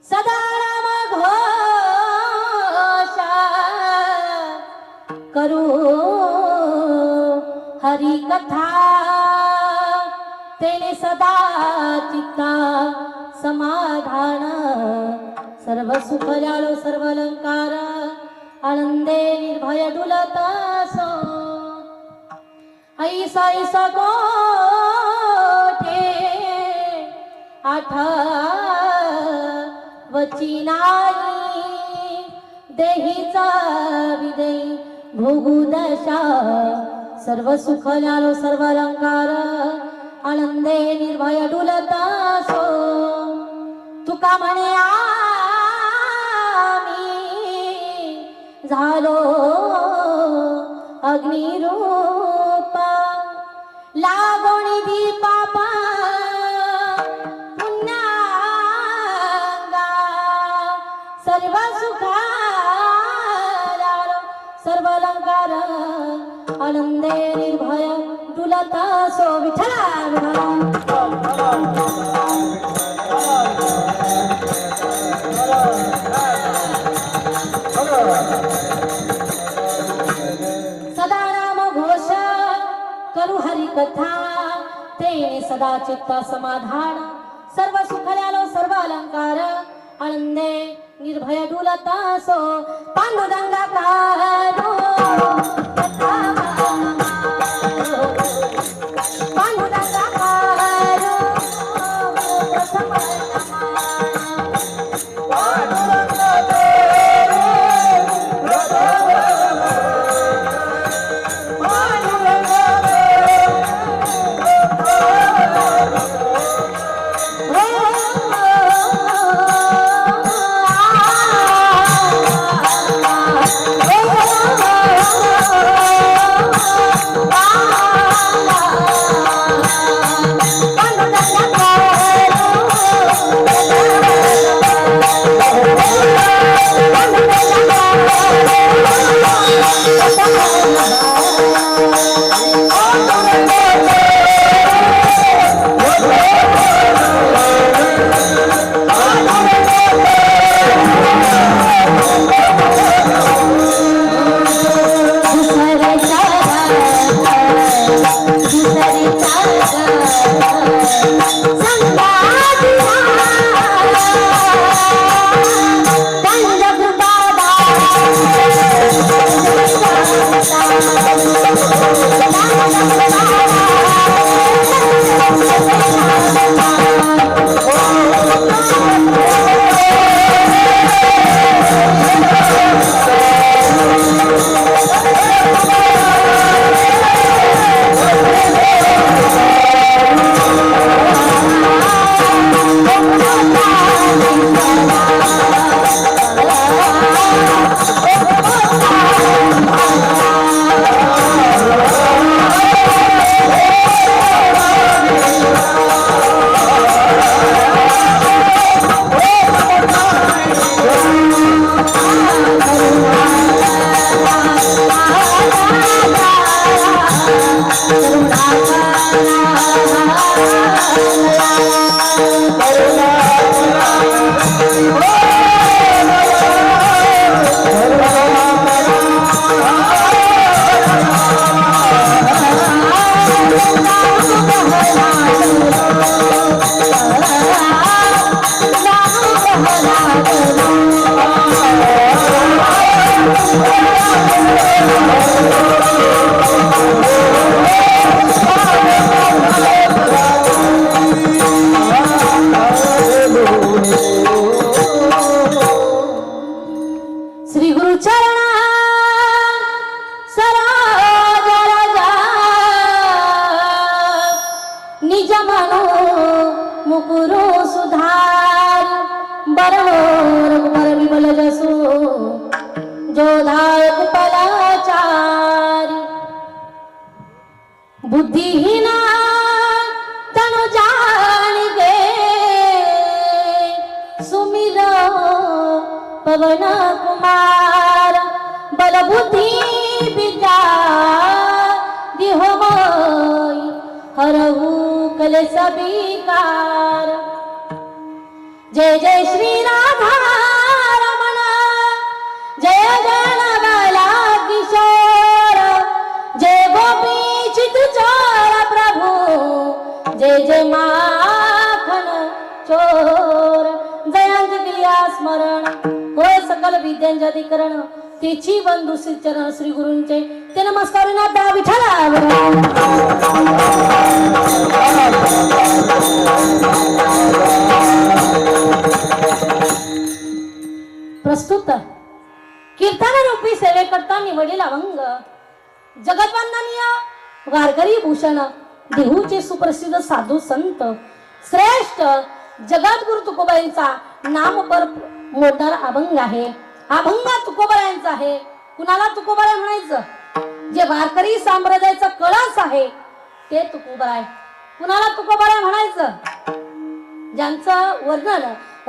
सदा नाम घोषा करू हरी कथा तेने सदा चित्ता समाधान सर्व सुख जालो सर्व अलंकार आनंदे निर्भय डुलत सो ऐसा ऐसा गोठे आठवची नाही देहीचा विदेही भोगू दशा सर्व सुख जालो सर्व अलंकार आनंदे निर्भय डुलत सो तुका म्हणे आम्ही झालो अग्निरूपा लागोणी दीपापा पुन्हा सर्व सुखाला सर्व अलंकार आनंदे निर्भय डुलत सो विठ्ठला सदा नाम घोष करू हरी कथा तेने सदा चित्त समाधान सर्व सुखल्यालो सर्व अलंकार आनंदे निर्भय डुलता सो पांडुरंगा कारो पांडुरंगा कारो प्रथम Oh सुमिर पवन कुमार बलबुद्धि विद्या दिहोमय हरहु कलेश विकार। जय जय श्री राधा रमण जय जय नगला किशोर जय गोपी चितचोर प्रभु जय जय माखन चोर। जयांत गिलिया स्मरण होय सकल विद्यांचे अधिकरण तेची बंधू श्री चरण श्री गुरूंचे ते नमस्कार विना विठ्ठला। प्रस्तुत कीर्तन रूपी सेवेकरता निवडील अभंग जगतवंदनीय वारकरी भूषण देहूचे सुप्रसिद्ध साधू संत श्रेष्ठ जगद्गुरु तुकोबांचा नाम पर मोडणारा अभंग आहे। अभंग तुकोबांचा आहे। कुणाला तुकोबाराय म्हणायचं? जे वारकरी संप्रदायाचा कळस आहे ते तुकोबाराय। कुणाला तुकोबाराय म्हणायचं? ज्यांचं वर्णन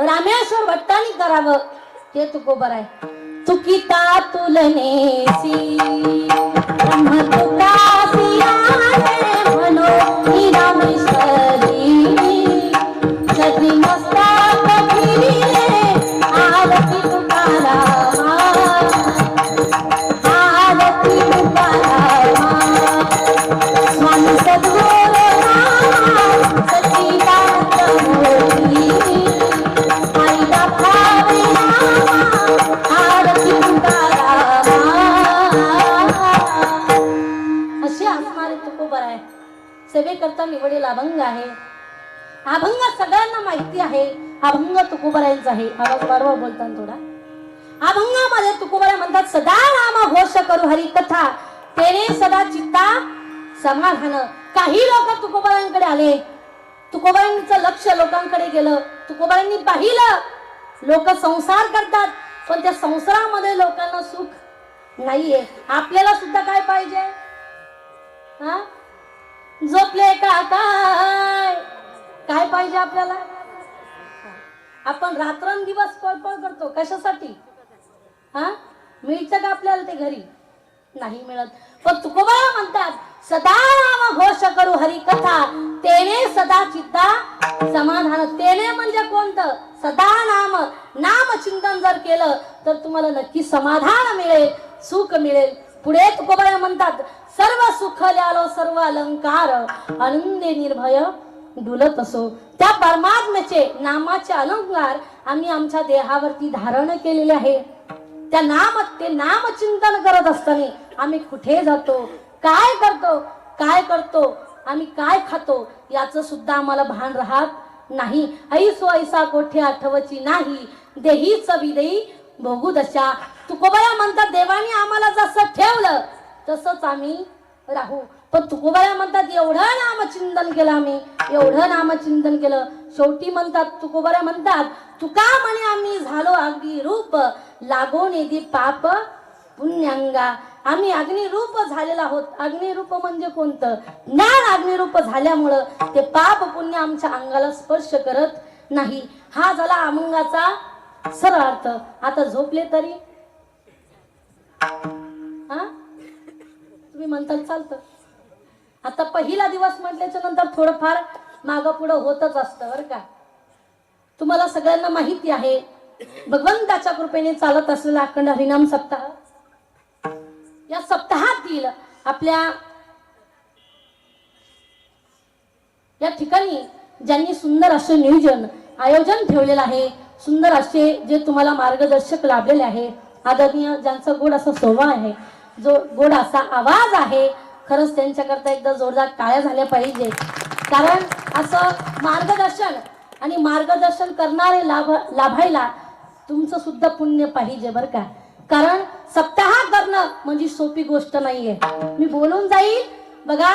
रामेश्वर भट्टांनी करावं ते तुकोबाराय। तुकिता तुलनेसी ब्रह्म तुकासी आले म्हणो ही रामेश्वरी सदी मस्तक फिरिले आरती तुकारामा आरती तुकारामा स्वामी सद्गुरू सच्चिदानंद मूर्ती आईला भावे आरती तुकारामा। अशी असणारे तुकोबाराय सेवेकरता निवडील अभंग आहे। अभंग सगळ्यांना माहिती आहे। अभंग तुकोबारायांचा आहे। आवाज वाढवा बोलताना थोडा। अभंगामध्ये तुकोबाराय म्हणतात सदा नाम घोष करू हरी कथा तेने सदा चित्ता समाधान। काही लोक तुकोबारायांकडे आले। तुकोबारायांचं लक्ष लोकांकडे गेलं। तुकोबारायांनी पाहिलं लोक संसार करतात पण त्या संसारामध्ये लोकांना सुख नाहीये। आपल्याला सुद्धा काय पाहिजे? हा झोपले का काय काय पाहिजे आपल्याला? आपण रात्रंदिवस पळपळ करतो कशासाठी? हा मिळतं का आपल्याला ते घरी? नाही मिळत। पण तुकोबा म्हणतात सदा नाम घोष करू हरी कथा तेने सदा चित्ता समाधान। तेने म्हणजे कोणतं? सदा नाम नाम चिंतन जर केलं तर तुम्हाला नक्की समाधान मिळेल सुख मिळेल। पुढे तुकोबा म्हणतात सर्व सुख ल्यालो सर्व अलंकार आनंदे निर्भय डुलत असो। त्या परमात्म्याचे नामाचे अलंकार आम्ही आमच्या देहावरती धारण केलेले आहे। त्या ते नाम चिंतन करत असताना आम्ही कुठे जातो काय करतो आम्ही काय खातो याचं सुद्धा आम्हाला भान राहत नाही। ऐसो ऐसा कोठे आठवची नाही देहीच विदेई भोगू दशा। तुकोबाया म्हणतात देवाने आम्हाला जसं ठेवलं तसंच आम्ही राहू। पण तुकोबाया म्हणतात एवढं नामचिंतन केलं आम्ही एवढं नामचिंतन केलं शेवटी म्हणतात तुकोबाया म्हणतात तुका म्हणे आम्ही झालो अग्नी रूप लागो नेदी पाप पुण्यांगा। आम्ही अग्निरूप झालेला आहोत। अग्निरूप म्हणजे कोणतं? ज्ञान अग्निरूप झाल्यामुळं ते पाप पुण्य आमच्या अंगाला स्पर्श करत नाही। हा झाला अभंगाचा सरळ अर्थ। आता झोपले तरी हा तुम्ही म्हणताल चालतं। आता पहिला दिवस म्हटल्याच्या नंतर थोडंफार मागं पुढं होतच असतं बरं का। तुम्हाला सगळ्यांना माहिती आहे भगवंताच्या कृपेने चालत असलेला अखंड हरिनाम सप्ताह। या सप्ताहातील आपल्या या ठिकाणी ज्यांनी सुंदर असे नियोजन आयोजन ठेवलेलं आहे सुंदर असे जे तुम्हाला मार्गदर्शक लाभलेले आहे आदरणीय ज्यांचा गोड असा स्वभाव आहे जो गोड असा आवाज आहे खरंच त्यांच्याकरता एकदा जोरदार टाळ्या झाल्या पाहिजे। कारण असं मार्गदर्शन आणि मार्गदर्शन करणारे लाभायला तुमचं सुद्धा पुण्य पाहिजे बरं का। कारण सप्ताह करणं म्हणजे सोपी गोष्ट नाहीये। मी बोलून जाईल बघा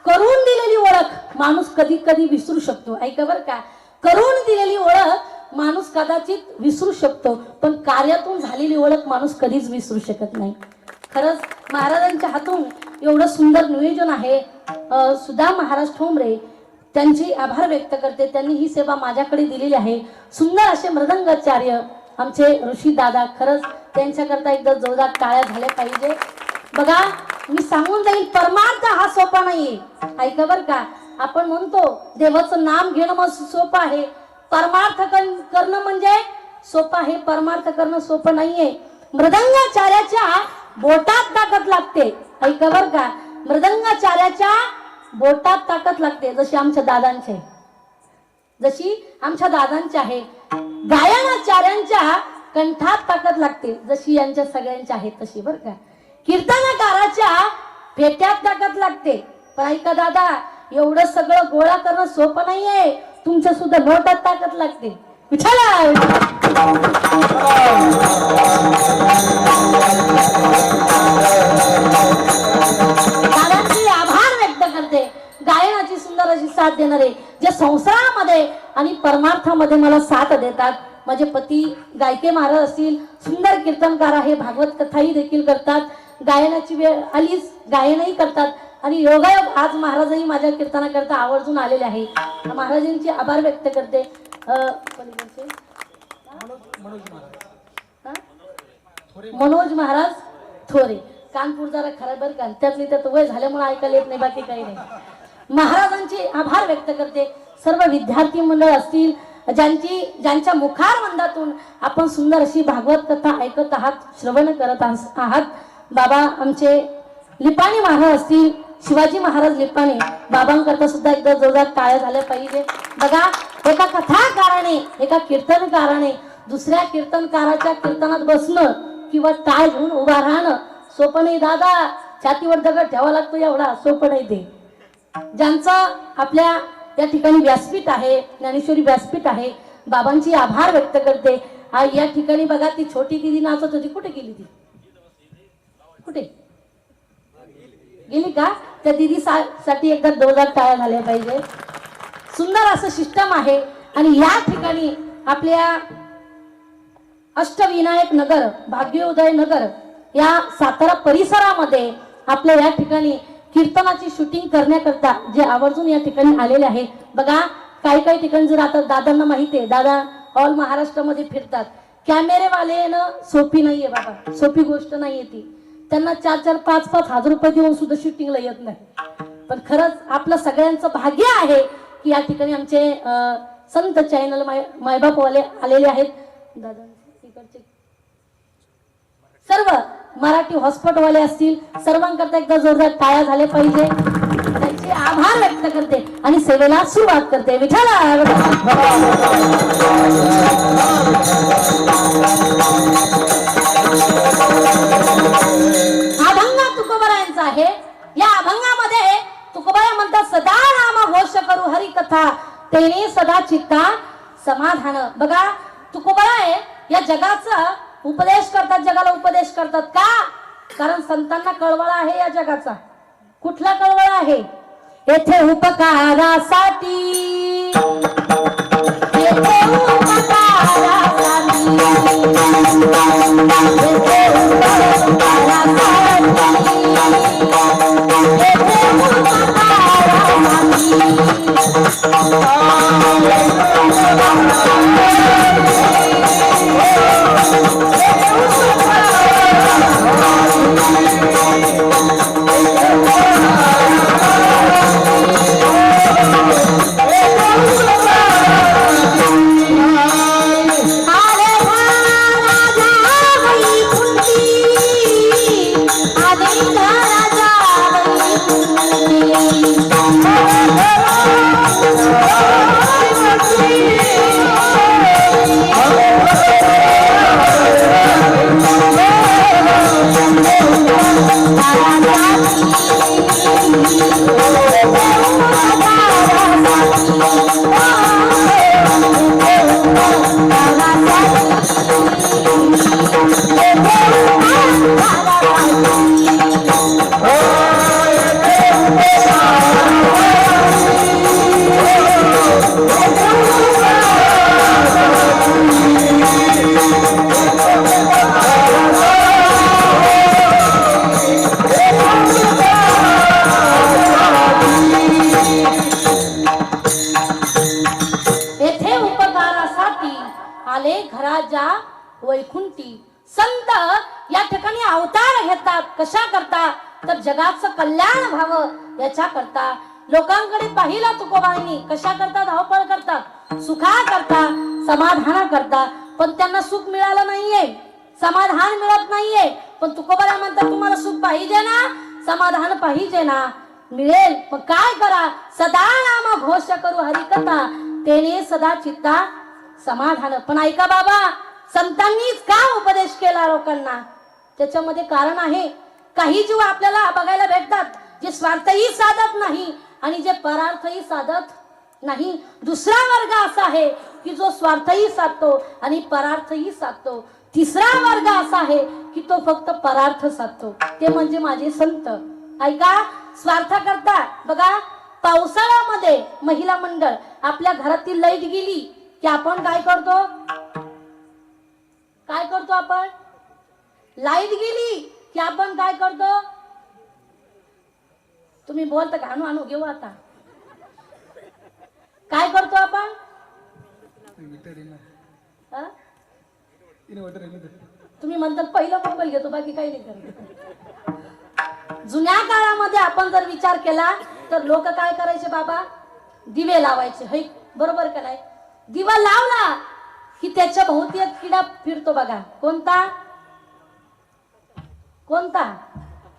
करून दिलेली ओळख माणूस कधी कधी विसरू शकतो। ऐका बरं का करून दिलेली ओळख माणूस कदाचित विसरू शकतो पण कार्यातून झालेली ओळख माणूस कधीच विसरू शकत नाही। खरंच महाराजांच्या हातून एवढं सुंदर नियोजन आहे। सुधा महाराज ठोंबरे त्यांची आभार व्यक्त करते. त्यांनी ही सेवा माझ्याकडे दिलेली आहे. सुंदर असे मृदंगाचार्य आमचे ऋषी दादा, खरंच त्यांच्याकरता एकदा जोरदार टाळ्या झाल्या पाहिजे. बघा मी सांगून जाईल, परमार्थ हा सोपा नाहीये. ऐका बर का, आपण म्हणतो देवाचं नाम घेणं मग सोपं आहे, परमार्थ करणं म्हणजे सोपं आहे, परमार्थ करणं सोपं नाहीये. मृदंगाचार्याच्या बोटात ताकद लागते. ऐका बर का, मृदंगाचार्याच्या बोटात ताकद लागते. जशी आमच्या दादांची आहे. गायनाचार्यांच्या कंठात ताकद लागते, जशी यांच्या सगळ्यांच्या आहे तशी. बर का, कीर्तनकाराच्या पेट्यात ताकद लागते. पण ऐका दादा, एवढं सगळं गोळा करणं सोपं नाहीये. तुमच्या सुद्धा बोटात ताकद लागते. विचारा दादांची आभार व्यक्त करते. गायनाची सुंदर अशी साथ देणारे, जे संसारामध्ये आणि परमार्थामध्ये मला साथ देतात. माझे पती गायके महाराज असतील, सुंदर कीर्तनकार आहे, भागवत कथाही देखील करतात. गायनाची वेळ आलीच गायनही करतात. आणि योगायोग आज महाराजही माझ्या कीर्तनाकरता आवर्जून आलेले आहे. महाराजांचे आभार व्यक्त करते. मनोज महाराज थोरे, कानपूर जरा खराब बर का, त्यातली त्यात वय झाल्यामुळे ऐकायला येत नाही, बाकी काही नाही. महाराजांचे आभार व्यक्त करते. सर्व विद्यार्थी मंडळ असतील, ज्यांच्या मुखार मंदातून आपण सुंदर अशी भागवत कथा ऐकत आहात, श्रवण करत आहात. बाबा आमचे लिपाणी महाराज असतील, शिवाजी महाराज लिपाणी, बाबांकरता सुद्धा एकदा जोरदार टाळ्या झाल्या पाहिजे. बघा, एका कथाकाराने, एका कीर्तनकाराने दुसऱ्या कीर्तनकाराच्या कीर्तनात बसणं किंवा टाळ घेऊन उभा राहणं सोपं नाही दादा. छातीवर दगड ठेवा लागतो, एवढा सोपं नाही ते. ज्यांचं आपल्या या ठिकाणी व्यासपीठ आहे, ज्ञानेश्वरी व्यासपीठ आहे, बाबांची आभार व्यक्त करते. या ठिकाणी बघा, ती छोटी दिदी नाचत होती, कुठे गेली ती? कुठे गेली का? त्या दिदी साठी एकदा जोरदार टाळ्या झाल्या पाहिजे. सुंदर असं सिस्टम आहे. आणि या ठिकाणी आपल्या अष्टविनायक नगर, भाग्योदय नगर या सातारा परिसरामध्ये आपल्या या ठिकाणी कीर्तनाची शूटिंग करण्याकरता जे आवर्जून या ठिकाणी आलेले आहे. बघा, काही काही ठिकाणी जर आता दादांना माहिती आहे, दादा ऑल महाराष्ट्रामध्ये फिरतात. कॅमेरेवाले ना सोपी नाहीये बाबा, सोपी गोष्ट नाहीये ती. त्यांना 4-4, 5-5 हजार रुपये देऊन सुद्धा शूटिंगला येत नाही. पण खरंच आपलं सगळ्यांचं भाग्य आहे की या ठिकाणी आमचे संत चॅनल मायबापवाले आलेले आहेत. दादा इकडचे सर्व मराठी हॉस्पिटलवाले असतील, सर्वांकरता एकदा जोरदार टाळ्या झाले पाहिजे. त्यांचे आभार व्यक्त करते आणि सेवेला सुरुवात करते. विठ्ठला अभंग तुकोबरायांचा आहे. या अभंगामध्ये तुकोबरा म्हणतात, सदा नाम घोष करू हरी कथा, तेने सदा चित्ता समाधान. बघा, तुकोबरा आहे या जगाचा उपदेश करतात, जगाला उपदेश करतात. का? कारण संतांना कळवळा आहे या जगाचा. कुठला कळवळा आहे? येथे उपकारासाठी, येथे उपकारासाठी, येथे उपकारासाठी आले घराच्या वैकुंठी. संत या ठिकाणी अवतार घेतात. कशा करता तर जगाचं कल्याण व्हावं याच्या करता. लोकांकडे पाहिला तुकोबांनी कशा करता धावपळ करतात, सुखा करता, समाधान करता, पण त्यांना सुख मिळालं नाहीये, समाधान मिळत नाहीये. पण तुकोबा म्हणतात तुम्हाला सुख पाहिजे ना, समाधान पाहिजे ना, मिळेल. मग काय करा, सदा नाम घोष करू हरिकथा, तेने सदा चित्ता समाधान. पण ऐका बाबा, संतांनीच का उपदेश केला लोकांना, त्याच्यामध्ये कारण आहे. काही जीव आपल्याला बघायला भेटतात जे स्वार्थही साधत नाही आणि जे परार्थही साधत नाही. दुसरा वर्ग असा आहे की जो स्वार्थही साधतो आणि परार्थही साधतो. तिसरा वर्ग असा आहे की तो फक्त परार्थ साधतो, ते म्हणजे माझे संत. ऐका, स्वार्थ करता बघा, पावसाळ्यामध्ये महिला मंडळ आपल्या घरातील लाईट गेली की आपण काय करतो, काय करतो आपण, लाईट गेली की आपण काय करतो, तुम्ही बोलता का, आणू घेऊ आता, काय करतो आपण, तुम्ही म्हणतात पहिलं मोबाईल घेतो, बाकी काही नाही करत. जुन्या काळामध्ये आपण जर विचार केला तर लोक काय करायचे बाबा, दिवे लावायचे. है बरोबर का नाही, दिवा लावला की त्याच्या भोवती एक किडा फिरतो बघा, कोणता कोणता,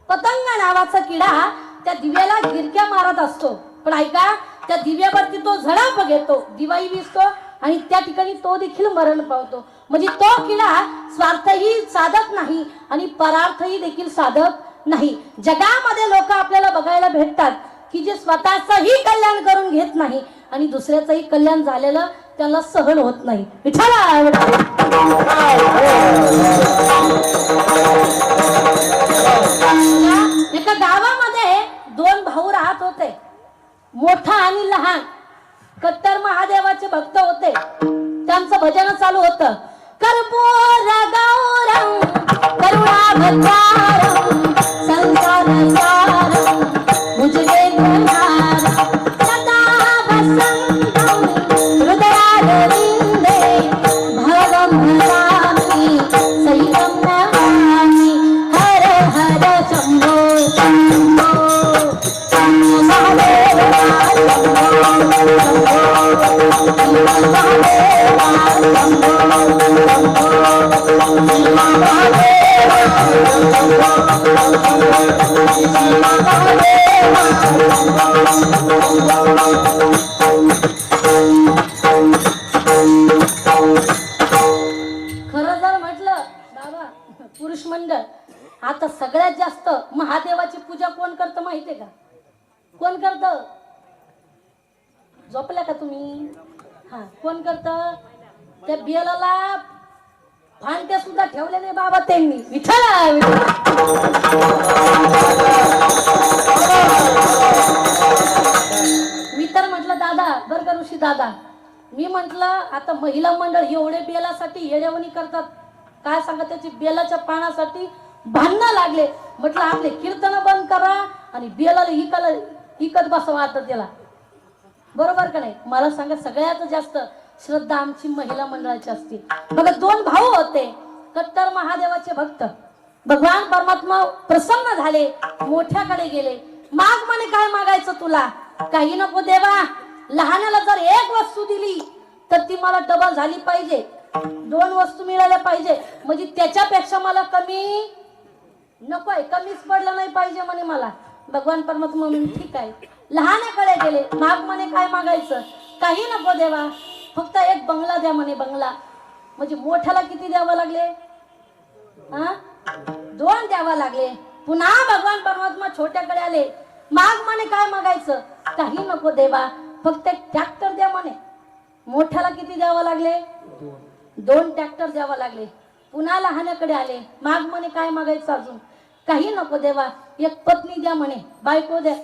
पतंग नावाचा किडा त्या दिव्याला गिरक्या मारत असतो. पण ऐका, त्या दिव्यावरती तो झडप घेतो, दिवाही विसतो आणि त्या ठिकाणी तो देखील मरण पावतो. म्हणजे तो किडा स्वार्थही साधत नाही आणि परार्थही देखील साधत नाही. जगामध्ये लोक आपल्याला बघायला भेटतात की जे स्वतःचंही कल्याण करून घेत नाही आणि दुसऱ्याचंही कल्याण झालेलं त्याला सहन होत नाही. एका गावामध्ये दोन भाऊ राहत होते, मोठा आणि लहान. कट्टर महादेवाचे भक्त होते. त्यांचं भजन चालू होतं, कर्पूर गौरम करुणावतारम संसारसारम भुजगेंद्रहारम सदा वसंतम हृदयारविंदे भवं भजामि सहितं नमामि. हर हर शंभो शंभो शंभो महादेवा खरं जर म्हटलं बाबा, पुरुष मंडळ आता सगळ्यात जास्त महादेवाची पूजा कोण करतं माहितीये का, कोण करतं, झोपल्या का तुम्ही, हा कोण करतं, त्या बियाला फांट्या सुद्धा ठेवल्या नाही बाबा त्यांनी. विठ्ठल मी तर म्हटलं दादा, बर का ऋषी दादा, मी म्हटलं आता महिला मंडळ एवढे बेलासाठी येड्यावणी करतात, काय सांगा, त्याची बेलाच्या पानासाठी भांडणं लागले. म्हटलं आपले कीर्तन बंद करा आणि बेलाला इकत बसवा आता त्याला, बरोबर का नाही. मला सांगा, सगळ्यात जास्त श्रद्धा आमची महिला मंडळाची असते. बघा, दोन भाऊ होते, कट्टर महादेवाचे भक्त. भगवान परमात्मा प्रसन्न झाले, मोठ्याकडे गेले. माग म्हणे, काय मागायचं तुला, काही नको देवा, लहानाला जर एक वस्तू दिली तर ती मला डबल झाली पाहिजे, दोन वस्तू मिळाल्या पाहिजे, म्हणजे त्याच्यापेक्षा मला कमी नकोय, कमीच पडलं नाही पाहिजे म्हणे मला. भगवान परमात्मा म्हणे ठीक आहे. लहानाकडे गेले, माग म्हणे काय मागायचं, काही नको देवा, फक्त एक बंगला द्या म्हणे, बंगला. म्हणजे मोठ्याला किती द्यावं लागले, हा 2 द्यावा लागले. पुन्हा भगवान परमात्मा छोट्याकडे आले, माग म्हणे काय मागायचं, काही नको देवा, फक्त एक ट्रॅक्टर द्या म्हणे. मोठ्याला किती द्यावं लागले, 2 ट्रॅक्टर द्यावा लागले. पुन्हा लहानाकडे आले, माग म्हणे काय मागायचं, अजून काही नको देवा, एक पत्नी द्या म्हणे, बायको द्या.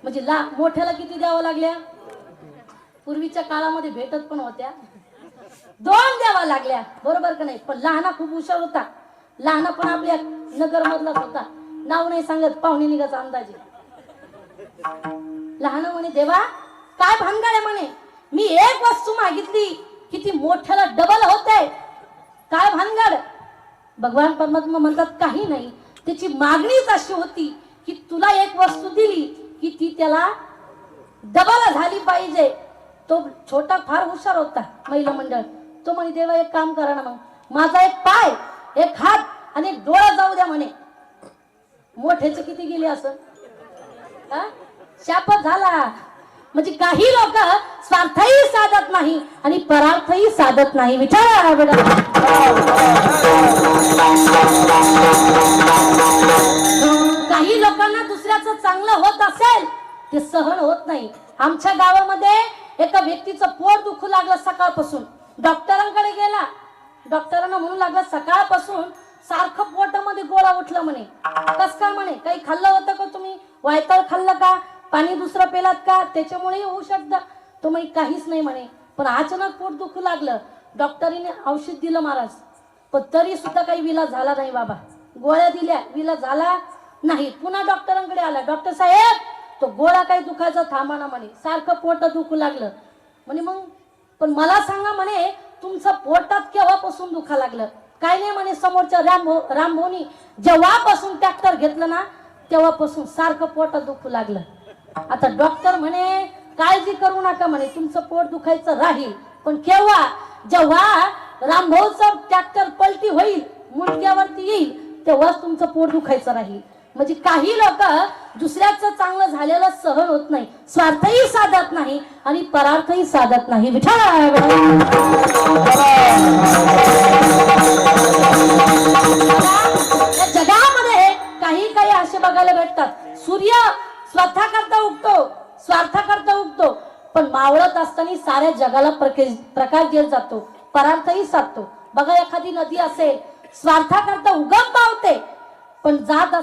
म्हणजे मोठ्याला किती द्यावं लागल्या, पूर्वीच्या काळामध्ये भेटत पण होत्या, 2 द्यावा लागल्या, बरोबर का नाही. पण लहाना खूप हुशार होता, लहाना पण आपल्या नगर मधलाच होता, नाव नाही सांगत, पाहुणे निघाचा अंदाजे. लहान म्हणे देवा काय भानगड आहे म्हणे, मी एक वस्तू मागितली किती मोठ्याला डबल होते. काय भानगड? भगवान परमात्मा म्हणतात काही नाही, त्याची मागणीच अशी होती की तुला एक वस्तू दिली की ती त्याला डबल झाली पाहिजे. तो छोटा फार हुशार होता महिला मंडळ. तो म्हणे देवा एक काम करा ना, मग माझा एक पाय, एक हात आणि एक डोळा जाऊ द्या म्हणे. मोठ्याचे किती गेले असं? शापच झाला. म्हणजे काही लोक स्वार्थही साधत नाही आणि परार्थही साधत नाही. विचारा बेटा, काही लोकांना दुसऱ्याचं चांगलं होत असेल ते सहन होत नाही. आमच्या गावामध्ये एका व्यक्तीचं पोट दुखू लागलं सकाळपासून. डॉक्टरांकडे गेला. डॉक्टरांना म्हणू लागला सकाळपासून सारखं पोटामध्ये गोळा उठला म्हणे. कस काय म्हणे? काही खाल्लं होतं का तुम्ही? वायतळ खाल्लं का? पाणी दुसरं पेलात का? त्याच्यामुळे होऊ शकतं. तो म्हणे काहीच नाही म्हणे, पण अचानक पोट दुखू लागलं. डॉक्टरीने औषध दिलं महाराज, पण तरी सुद्धा काही विलाज झाला नाही बाबा. गोळ्या दिल्या, विलाज झाला नाही. पुन्हा डॉक्टरांकडे आला. डॉक्टर साहेब, तो गोळा काही दुखायचा थांबाना म्हणे, सारखं पोट दुखू लागलं म्हणे. मग पण मला सांगा म्हणे, तुमचं पोटात केव्हापासून दुखा लागलं? काय नाही म्हणे, समोरच्या रामभाऊनी जेव्हापासून ट्रॅक्टर घेतलं ना तेव्हापासून सारखं पोटात दुखू लागलं. आता डॉक्टर म्हणे काळजी करू नका म्हणे, तुमचं पोट दुखायचं राहील, पण केव्हा? जेव्हा रामभाऊचं ट्रॅक्टर पलटी होईल, मुंडक्यावरती येईल, तेव्हाच तुमचं पोट दुखायचं राहील. म्हणजे काही लोक दुसऱ्याचं चांगलं झालेलं सहन होत नाही, स्वार्थही साधत नाही आणि परार्थही साधत नाही. जगामध्ये काही काही असे बघायला भेटतात, सूर्य स्वतः करता उगतो, स्वार्था करता उगतो, पण मावळत असताना साऱ्या जगाला प्रकाश देत जातो, परार्थही साधतो. बघा, एखादी नदी असेल, स्वार्था करता उगम पावते, पण जात